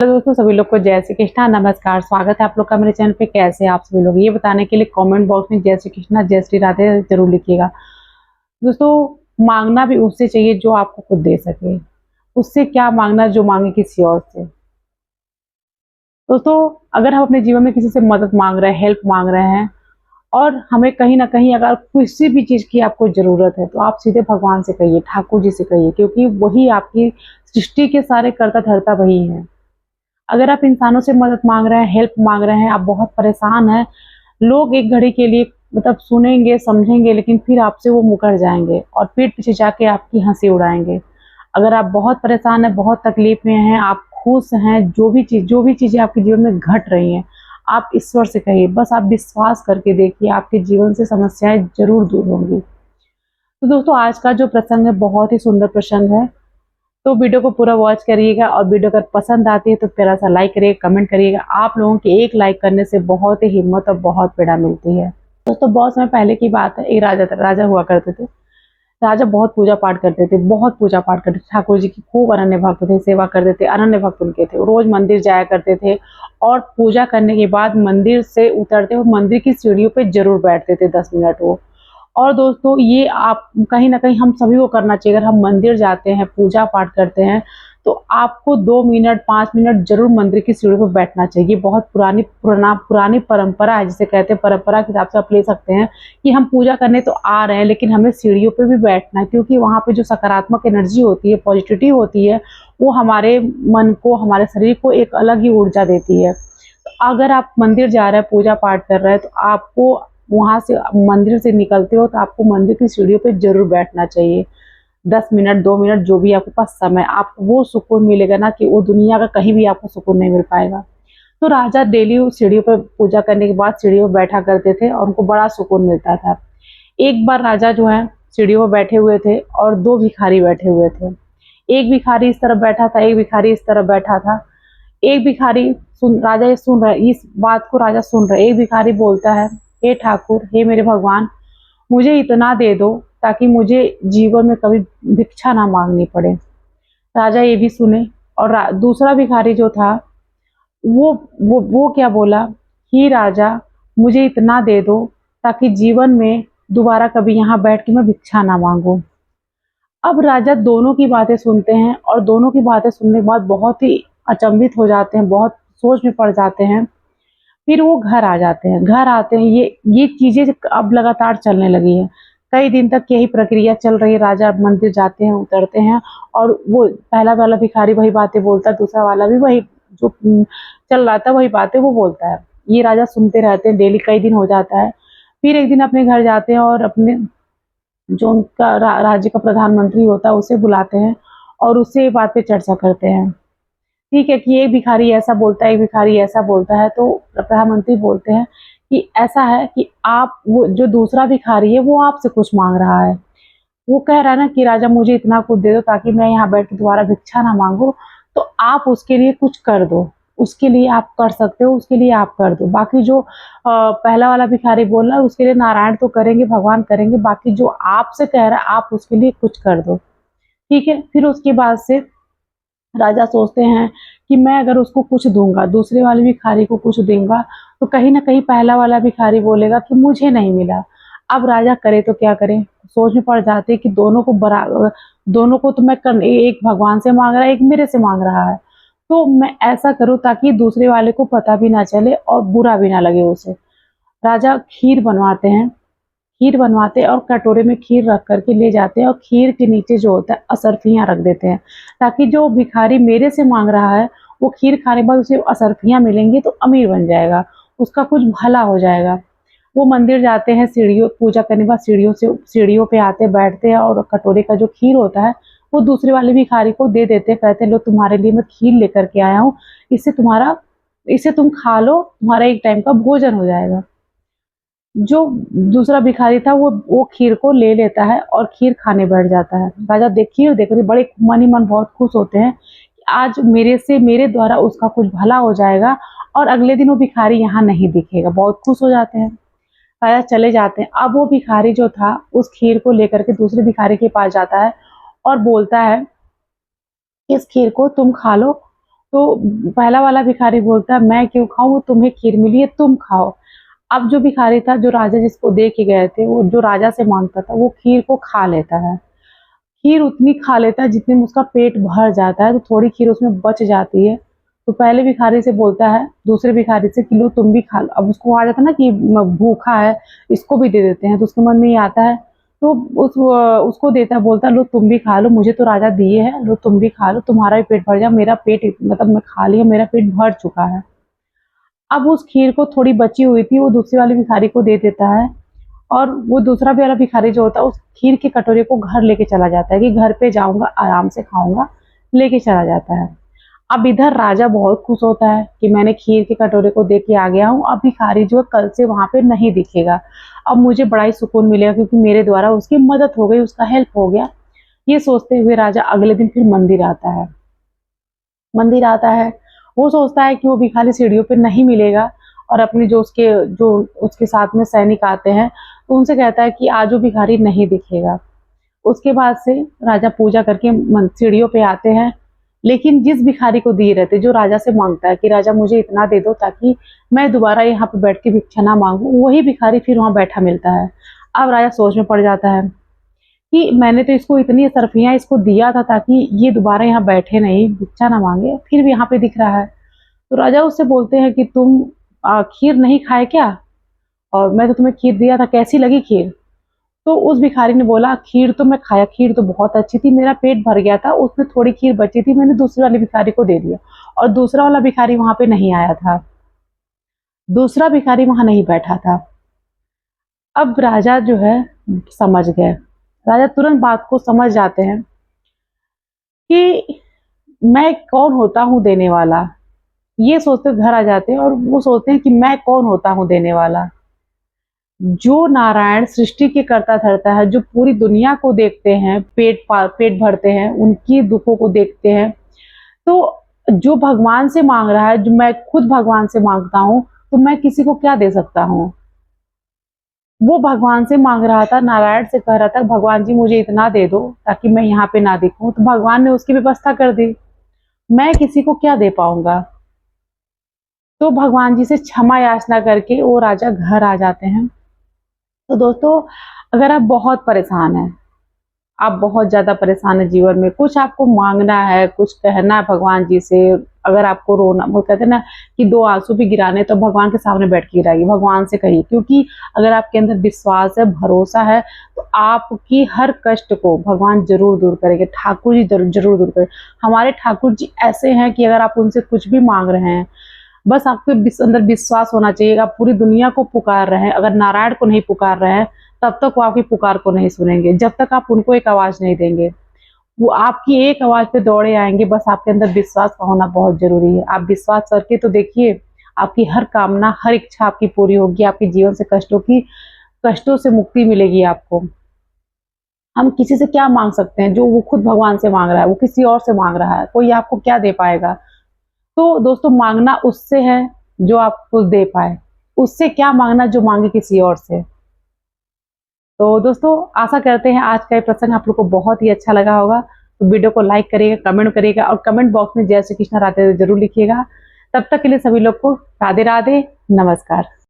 Hello दोस्तों, सभी लोग को जय श्री कृष्णा। नमस्कार, स्वागत है आप लोग का मेरे चैनल पे। कैसे हैं आप सभी लोग, ये बताने के लिए कमेंट बॉक्स में जय श्री कृष्णा जय श्री राधे जरूर लिखिएगा। दोस्तों, मांगना भी उससे चाहिए जो आपको खुद दे सके। उससे क्या मांगना जो मांगे किसी और से। दोस्तों, अगर हम अपने जीवन में किसी से मदद मांग रहे हैं, हेल्प मांग रहे हैं और हमें कहीं ना कहीं अगर किसी भी चीज की आपको जरूरत है, तो आप सीधे भगवान से कहिए, ठाकुर जी से कहिए, क्योंकि वही आपकी सृष्टि के सारे कर्ता धर्ता वही है। अगर आप इंसानों से मदद मांग रहे हैं, हेल्प मांग रहे हैं, आप बहुत परेशान हैं, लोग एक घड़ी के लिए मतलब सुनेंगे समझेंगे, लेकिन फिर आपसे वो मुकर जाएंगे और पीठ पीछे जाके आपकी हंसी उड़ाएंगे। अगर आप बहुत परेशान हैं, बहुत तकलीफ में हैं, आप खुश हैं, जो भी चीजें आपके जीवन में घट रही हैं, आप ईश्वर से कहिए। बस आप विश्वास करके देखिए, आपके जीवन से समस्याएं जरूर दूर होंगी। तो दोस्तों, आज का जो प्रसंग है बहुत ही सुंदर प्रसंग है, तो वीडियो को पूरा वॉच करिएगा। और वीडियो अगर पसंद आती है तो प्यारा सा लाइक करिएगा, कमेंट करिएगा। आप लोगों के एक लाइक करने से बहुत ही हिम्मत और बहुत प्रेरणा मिलती है। दोस्तों, बहुत समय पहले की बात है, एक राजा हुआ करते थे। राजा बहुत पूजा पाठ करते थे, बहुत पूजा पाठ करते थे, ठाकुर जी की खूब अनन्य भक्त थे, सेवा करते थे, अनन्य भक्त उनके थे। रोज मंदिर जाया करते थे और पूजा करने के बाद मंदिर से उतरते हुए मंदिर की सीढ़ियों पे जरूर बैठते थे 10 मिनट वो। और दोस्तों, ये आप कहीं ना कहीं हम सभी को करना चाहिए। अगर हम मंदिर जाते हैं, पूजा पाठ करते हैं, तो आपको 2 मिनट 5 मिनट जरूर मंदिर की सीढ़ी पर बैठना चाहिए। बहुत पुरानी परंपरा है, जिसे कहते हैं परंपरा के हिसाब से आप ले सकते हैं कि हम पूजा करने तो आ रहे हैं, लेकिन हमें सीढ़ियों पे भी बैठना है, क्योंकि वहाँ पे जो सकारात्मक एनर्जी होती है, पॉजिटिविटी होती है, वो हमारे मन को, हमारे शरीर को एक अलग ही ऊर्जा देती है। तो अगर आप मंदिर जा रहे हैं, पूजा पाठ कर रहे हैं, तो आपको वहां से मंदिर से निकलते हो तो आपको मंदिर की सीढ़ियों पे जरूर बैठना चाहिए। 10 मिनट 2 मिनट जो भी आपके पास समय, आपको वो सुकून मिलेगा ना कि वो दुनिया का कहीं भी आपको सुकून नहीं मिल पाएगा। तो राजा डेली उस सीढ़ियों पर पूजा करने के बाद सीढ़ियों पर बैठा करते थे और उनको बड़ा सुकून मिलता था। एक बार राजा जो है सीढ़ियों पर बैठे हुए थे और दो भिखारी बैठे हुए थे। एक भिखारी इस तरफ बैठा था, एक भिखारी इस तरफ बैठा था। एक भिखारी राजा ये सुन रहा है, इस बात को राजा सुन रहा है। एक भिखारी बोलता है, हे ठाकुर, हे मेरे भगवान, मुझे इतना दे दो ताकि मुझे जीवन में कभी भिक्षा ना मांगनी पड़े। राजा ये भी सुने। और दूसरा भिखारी जो था, वो क्या बोला, ही राजा, मुझे इतना दे दो ताकि जीवन में दोबारा कभी यहाँ बैठ के मैं भिक्षा ना मांगू। अब राजा दोनों की बातें सुनते हैं और दोनों की बातें सुनने के बाद बहुत ही अचंभित हो जाते हैं, बहुत सोच में पड़ जाते हैं। फिर वो घर आ जाते हैं। घर आते हैं, ये चीजें अब लगातार चलने लगी है। कई दिन तक यही प्रक्रिया चल रही है। राजा मंदिर जाते हैं, उतरते हैं और वो पहला वाला भिखारी वही बातें बोलता है, दूसरा वाला भी वही जो चल रहा था वही बातें वो बोलता है। ये राजा सुनते रहते हैं, डेली कई दिन हो जाता है। फिर एक दिन अपने घर जाते हैं और अपने जो उनका राज्य का प्रधानमंत्री होता है उसे बुलाते हैं और उससे ये बात पे चर्चा करते हैं। ठीक है कि एक भिखारी ऐसा बोलता है, एक भिखारी ऐसा बोलता है, तो प्रधानमंत्री बोलते हैं कि ऐसा है कि आप, वो जो दूसरा भिखारी है वो आपसे कुछ मांग रहा है। वो कह रहा है ना कि राजा मुझे इतना कुछ दे दो ताकि मैं यहाँ बैठ के दोबारा भिक्षा ना मांगू, तो आप उसके लिए कुछ कर दो। उसके लिए आप कर सकते हो, उसके लिए आप कर दो। बाकी जो पहला वाला भिखारी बोल रहा है उसके लिए नारायण तो करेंगे, भगवान करेंगे, बाकी जो आपसे कह रहा है आप उसके लिए कुछ कर दो। ठीक है। फिर उसके बाद से राजा सोचते हैं कि मैं अगर उसको कुछ दूंगा, दूसरे वाले भिखारी को कुछ दूंगा, तो कहीं ना कहीं पहला वाला भिखारी बोलेगा कि मुझे नहीं मिला। अब राजा करे तो क्या करें, सोच में पड़ जाते हैं कि दोनों को बराबर, दोनों को तो मैं कर, एक भगवान से मांग रहा है, एक मेरे से मांग रहा है, तो मैं ऐसा करूं ताकि दूसरे वाले को पता भी ना चले और बुरा भी ना लगे उसे। राजा खीर बनवाते हैं, खीर बनवाते हैं और कटोरे में खीर रख करके ले जाते हैं और खीर के नीचे जो होता है असरफियां रख देते हैं, ताकि जो भिखारी मेरे से मांग रहा है वो खीर खाने के बाद उसे असरफियां मिलेंगी तो अमीर बन जाएगा, उसका कुछ भला हो जाएगा। वो मंदिर जाते हैं, सीढ़ियों पूजा करने के बाद सीढ़ियों पे आते बैठते हैं और कटोरे का जो खीर होता है वो दूसरे वाले भिखारी को दे देते हैं। कहते हैं लो, तुम्हारे लिए मैं खीर लेकर के आया हूँ, इसे तुम खा लो, तुम्हारा एक टाइम का भोजन हो जाएगा। जो दूसरा भिखारी था वो खीर को ले लेता है और खीर खाने बैठ जाता है। राजा खीर देखकर बड़े मन ही मन बहुत खुश होते हैं कि आज मेरे द्वारा उसका कुछ भला हो जाएगा और अगले दिन वो भिखारी यहाँ नहीं दिखेगा। बहुत खुश हो जाते हैं। राजा चले जाते हैं। अब वो भिखारी जो था उस खीर को लेकर के दूसरे भिखारी के पास जाता है और बोलता है, इस खीर को तुम खा लो तो पहला वाला भिखारी बोलता है मैं क्यों खाऊं, वो तुम्हें खीर मिली है तुम खाओ। अब जो भिखारी था, जो राजा जिसको दे के गए थे, वो जो राजा से मांगता था, वो खीर को खा लेता है। खीर उतनी खा लेता है जितने में उसका पेट भर जाता है, तो थोड़ी खीर उसमें बच जाती है। तो पहले भिखारी से बोलता है दूसरे भिखारी से कि लो तुम भी खा लो। अब उसको आ जाता है ना कि भूखा है, इसको भी दे देते हैं, तो उसके मन में ये आता है। तो उसको देता है, बोलता है लो तुम भी खा लो, मुझे तो राजा दिए हैं, लो तुम भी खा लो, तुम्हारा भी पेट भर जाए, मेरा पेट मतलब मैं खा लिया, मेरा पेट भर चुका है। अब उस खीर को थोड़ी बची हुई थी, वो दूसरे वाले भिखारी को दे देता है। और वो दूसरा भी वाला भिखारी जो होता है, उस खीर के कटोरे को घर लेके चला जाता है कि घर पे जाऊंगा आराम से खाऊंगा, लेके चला जाता है। अब इधर राजा बहुत खुश होता है कि मैंने खीर के कटोरे को दे के आ गया हूँ, अब भिखारी जो है कल से वहां पे नहीं दिखेगा। अब मुझे बड़ा ही सुकून मिलेगा क्योंकि मेरे द्वारा उसकी मदद हो गई, उसका हेल्प हो गया। ये सोचते हुए राजा अगले दिन फिर मंदिर आता है। मंदिर आता है, वो सोचता है कि वो भिखारी सीढ़ियों पे नहीं मिलेगा, और अपने जो उसके साथ में सैनिक आते हैं, तो उनसे कहता है कि आज वो भिखारी नहीं दिखेगा। उसके बाद से राजा पूजा करके सीढ़ियों पे आते हैं, लेकिन जिस भिखारी को दिए रहते, जो राजा से मांगता है कि राजा मुझे इतना दे दो ताकि मैं दोबारा यहाँ पे बैठ के भिक्षा ना मांगू, वही भिखारी फिर वहां बैठा मिलता है। अब राजा सोच में पड़ जाता है कि मैंने तो इसको इतनी सरफियाँ इसको दिया था ताकि ये दोबारा यहाँ बैठे नहीं, भिक्षा ना मांगे, फिर भी यहाँ पे दिख रहा है। तो राजा उससे बोलते हैं कि तुम खीर नहीं खाए क्या? और मैं तो तुम्हें खीर दिया था, कैसी लगी खीर? तो उस भिखारी ने बोला खीर तो मैं खाया, खीर तो बहुत अच्छी थी, मेरा पेट भर गया था, उसमें थोड़ी खीर बची थी, मैंने दूसरे वाले भिखारी को दे दिया। और दूसरा वाला भिखारी वहां पे नहीं आया था, दूसरा भिखारी वहां नहीं बैठा था। अब राजा जो है समझ गए, राजा तुरंत बात को समझ जाते हैं कि मैं कौन होता हूँ देने वाला। ये सोचते घर आ जाते हैं और वो सोचते हैं कि मैं कौन होता हूँ देने वाला। जो नारायण सृष्टि के कर्ता धर्ता है, जो पूरी दुनिया को देखते हैं, पेट भरते हैं, उनकी दुखों को देखते हैं, तो जो भगवान से मांग रहा है, जो मैं खुद भगवान से मांगता हूँ, तो मैं किसी को क्या दे सकता हूँ? वो भगवान से मांग रहा था, नारायण से कह रहा था भगवान जी मुझे इतना दे दो ताकि मैं यहाँ पे ना दिखूं, तो भगवान ने उसकी व्यवस्था कर दी। मैं किसी को क्या दे पाऊंगा? तो भगवान जी से क्षमा याचना करके वो राजा घर आ जाते हैं। तो दोस्तों, अगर आप बहुत परेशान हैं, आप बहुत ज़्यादा परेशान हैं जीवन में, कुछ आपको माँगना है, कुछ कहना है भगवान जी से, अगर आपको रोना, वो कहते हैं ना कि 2 आँसू भी गिराने, तो भगवान के सामने बैठ के गिराइए, भगवान से कहिए, क्योंकि अगर आपके अंदर विश्वास है, भरोसा है, तो आपकी हर कष्ट को भगवान ज़रूर दूर करेंगे, ठाकुर जी ज़रूर दूर करेंगे। हमारे ठाकुर जी ऐसे हैं कि अगर आप उनसे कुछ भी माँग रहे हैं, बस आपके अंदर विश्वास होना चाहिए। आप पूरी दुनिया को पुकार रहे हैं, अगर नारायण को नहीं पुकार रहे हैं, तब तक वो आपकी पुकार को नहीं सुनेंगे, जब तक आप उनको एक आवाज नहीं देंगे। वो आपकी एक आवाज पे दौड़े आएंगे। बस आपके अंदर विश्वास का होना बहुत जरूरी है। आप विश्वास करके तो देखिए, आपकी हर कामना, हर इच्छा आपकी पूरी होगी। आपके जीवन से कष्टों से मुक्ति मिलेगी आपको। हम किसी से क्या मांग सकते हैं? जो वो खुद भगवान से मांग रहा है, वो किसी और से मांग रहा है, कोई आपको क्या दे पाएगा? तो दोस्तों, मांगना उससे है जो आपको दे पाए, उससे क्या मांगना जो मांगे किसी और से। तो दोस्तों, आशा करते हैं आज का ये प्रसंग आप लोग को बहुत ही अच्छा लगा होगा। तो वीडियो को लाइक करिएगा, कमेंट करिएगा, और कमेंट बॉक्स में जय श्री कृष्ण राधे जरूर लिखिएगा। तब तक के लिए सभी लोग को राधे राधे, नमस्कार।